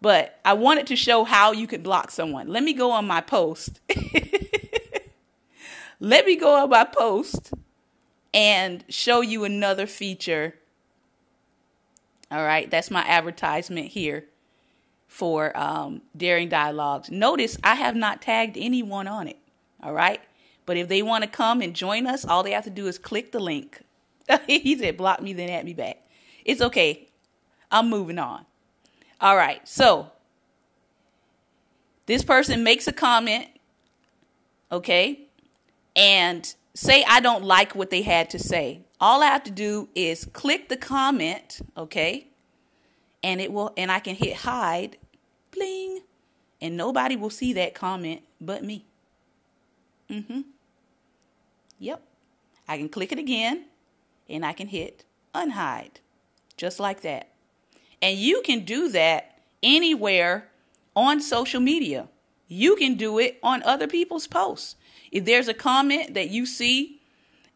But I wanted to show how you could block someone. Let me go on my post. Let me go on my post and show you another feature. All right, that's my advertisement here for Daring Dialogues. Notice I have not tagged anyone on it. All right, but if they want to come and join us, all they have to do is click the link. He said, block me, then add me back. It's okay. I'm moving on. All right, so this person makes a comment, okay, and say I don't like what they had to say. All I have to do is click the comment, okay, and I can hit hide, bling, and nobody will see that comment but me. Yep. I can click it again, and I can hit unhide, just like that. And you can do that anywhere on social media. You can do it on other people's posts. If there's a comment that you see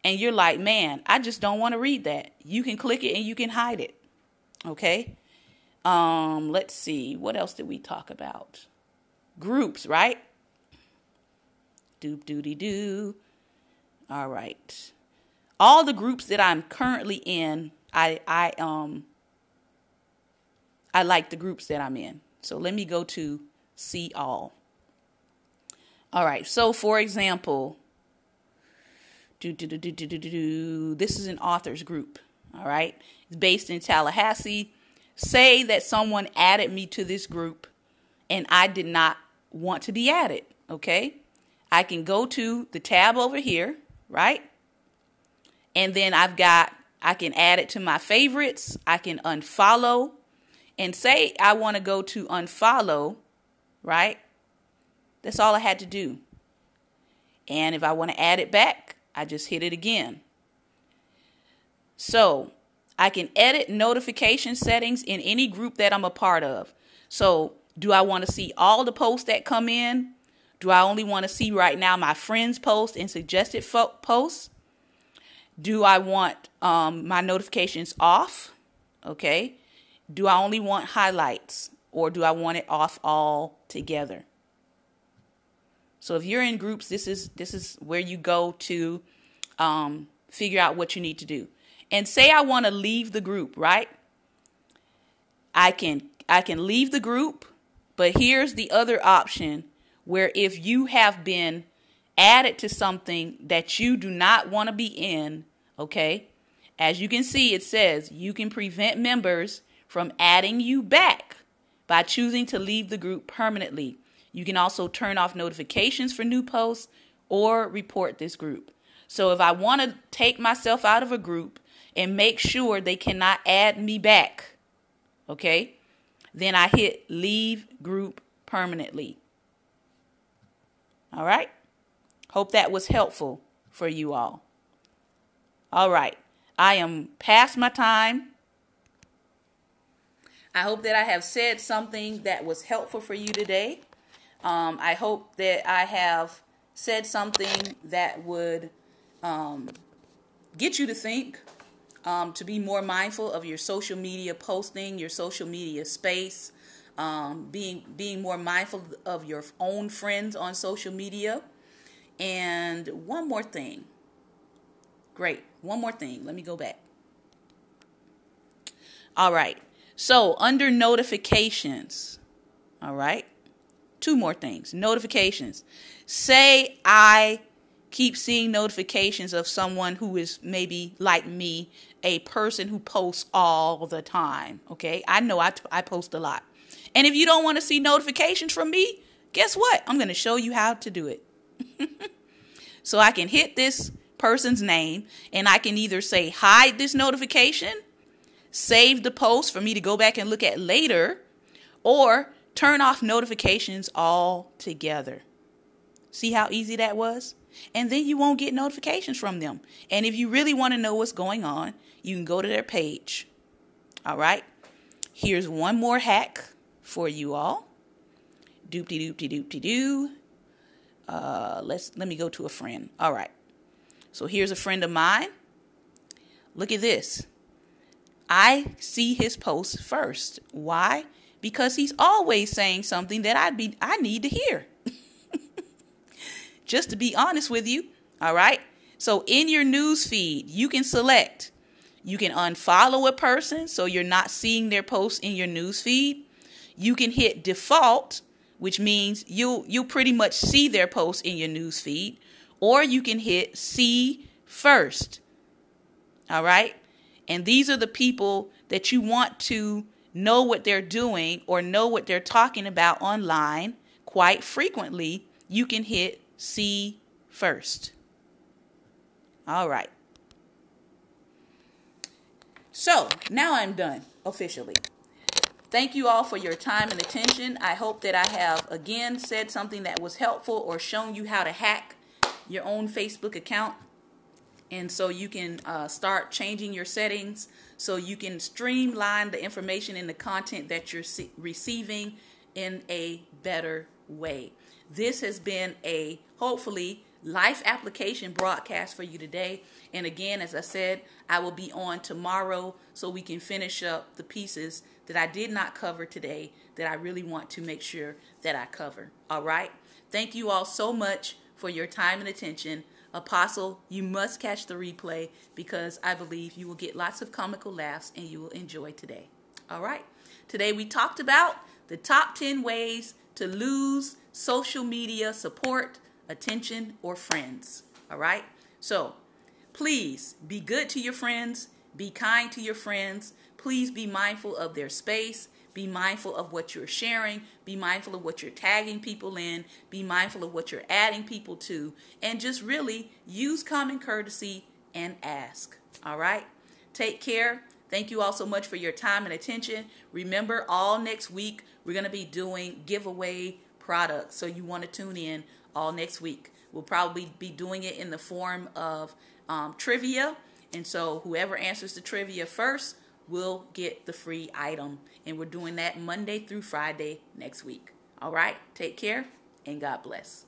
and you're like, man, I just don't want to read that, you can click it and you can hide it. Okay. Let's see. What else did we talk about? Groups, right? Doop doody doo. All right. All the groups that I'm currently in, I like the groups that I'm in. So let me go to see all. All right. So for example, this is an authors group. All right. It's based in Tallahassee. Say that someone added me to this group and I did not want to be added. Okay. I can go to the tab over here, right? And then I can add it to my favorites. I can unfollow. And say I want to go to unfollow, right? That's all I had to do. And if I want to add it back, I just hit it again. So I can edit notification settings in any group that I'm a part of. So do I want to see all the posts that come in? Do I only want to see right now my friends' posts and suggested posts? Do I want my notifications off? Okay. Do I only want highlights, or do I want it off all together? So if you're in groups, this is where you go to figure out what you need to do. And say I want to leave the group, right? I can leave the group, but here's the other option where if you have been added to something that you do not want to be in, okay? As you can see, it says you can prevent members from adding you back by choosing to leave the group permanently. You can also turn off notifications for new posts or report this group. So if I want to take myself out of a group and make sure they cannot add me back, okay, then I hit leave group permanently. All right. Hope that was helpful for you all. All right. I am past my time. I hope that I have said something that was helpful for you today. I hope that I have said something that would get you to think, to be more mindful of your social media posting, your social media space, being more mindful of your own friends on social media. And one more thing. Great. One more thing. Let me go back. All right. So under notifications, all right, two more things. Notifications. Say I keep seeing notifications of someone who is maybe like me, a person who posts all the time. Okay. I know I post a lot. And if you don't want to see notifications from me, guess what? I'm going to show you how to do it. So I can hit this person's name and I can either say hide this notification, save the post for me to go back and look at later, or turn off notifications altogether. See how easy that was? And then you won't get notifications from them. And if you really want to know what's going on, you can go to their page. All right. Here's one more hack for you all. Doopty doopty doopty doo. Let me go to a friend. All right. So here's a friend of mine. Look at this. I see his posts first. Why? Because he's always saying something that I need to hear. Just to be honest with you. All right. So in your news feed, you can select. You can unfollow a person so you're not seeing their posts in your news feed. You can hit default, which means you'll pretty much see their posts in your news feed. Or you can hit see first. All right. And these are the people that you want to know what they're doing or know what they're talking about online. Quite frequently, you can hit see first. All right. So now I'm done officially. Thank you all for your time and attention. I hope that I have again said something that was helpful or shown you how to hack your own Facebook account. And so you can start changing your settings so you can streamline the information and the content that you're receiving in a better way. This has been a hopefully life application broadcast for you today. And again, as I said, I will be on tomorrow so we can finish up the pieces that I did not cover today that I really want to make sure that I cover. All right. Thank you all so much for your time and attention. Apostle, you must catch the replay because I believe you will get lots of comical laughs and you will enjoy today. All right. Today we talked about the top 10 ways to lose social media support, attention, or friends. All right. So please be good to your friends. Be kind to your friends. Please be mindful of their space. Be mindful of what you're sharing. Be mindful of what you're tagging people in. Be mindful of what you're adding people to. And just really use common courtesy and ask. All right? Take care. Thank you all so much for your time and attention. Remember, all next week, we're going to be doing giveaway products. So you want to tune in all next week. We'll probably be doing it in the form of trivia. And so whoever answers the trivia first will get the free item. And we're doing that Monday through Friday next week. All right. Take care and God bless.